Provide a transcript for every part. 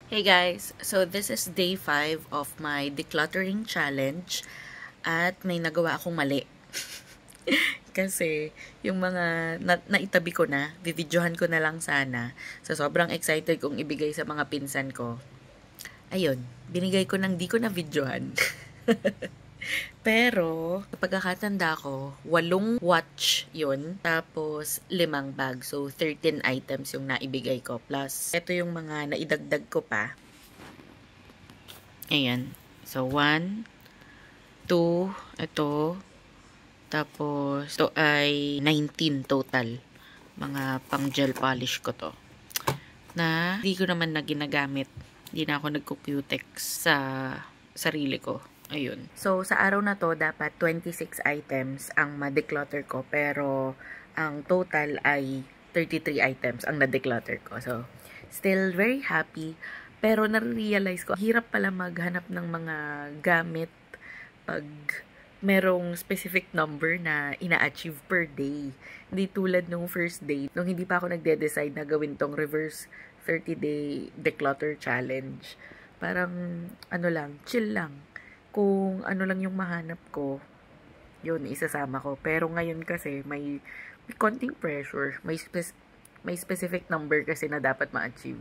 Hey guys, so this is day 5 of my decluttering challenge at may nagawa akong mali. Kasi yung mga naitabi ko na, bibidyohan ko na lang sana. So sobrang excited kong ibigay sa mga pinsan ko. Ayun, binigay ko nang di ko na videohan. Pero, pagkakatanda ko, 8 watch yun. Tapos, 5 bag. So, 13 items yung naibigay ko. Plus, ito yung mga naidagdag ko pa. Ayan. So, 1, 2, ito. Tapos, ito ay 19 total. Mga pang gel polish ko to. Na, hindi ko naman na ginagamit. Hindi na ako nagko-cutex sa sarili ko. Ayun. So, sa araw na to, dapat 26 items ang ma-declutter ko. Pero, ang total ay 33 items ang na-declutter ko. So, still very happy. Pero, na-realize ko, hirap pala maghanap ng mga gamit pag merong specific number na ina-achieve per day. Hindi tulad nung first day, nung hindi pa ako nagde-decide na gawin tong reverse 30-day declutter challenge. Parang, chill lang. Kung ano lang yung mahanap ko, yun, isasama ko. Pero ngayon kasi, may konting pressure. May specific number kasi na dapat ma-achieve.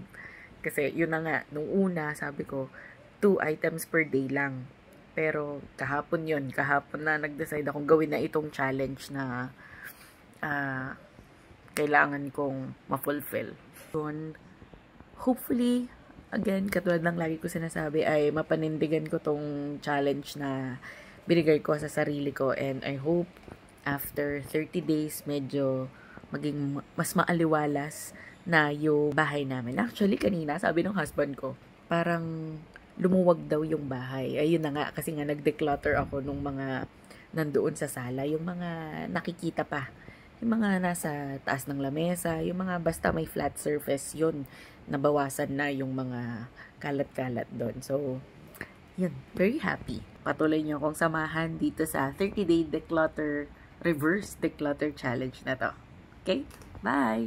Kasi, yun na nga, nung una, sabi ko, 2 items per day lang. Pero, kahapon na nag-decide akong gawin na itong challenge na kailangan kong ma-fulfill. Yun, hopefully, again, katulad ng lagi ko sinasabi, ay mapanindigan ko tong challenge na binigay ko sa sarili ko. And I hope, after 30 days, medyo maging mas maaliwalas na yung bahay namin. Actually, kanina, sabi ng husband ko, parang lumuwag daw yung bahay. Ayun na nga, kasi nga nag-declutter ako nung mga nandoon sa sala. Yung mga nakikita pa. Yung mga nasa taas ng lamesa, yung mga basta may flat surface, yun, nabawasan na yung mga kalat-kalat doon. So, yun, very happy. Patuloy nyo akong samahan dito sa 30-day declutter, reverse declutter challenge na to. Okay? Bye!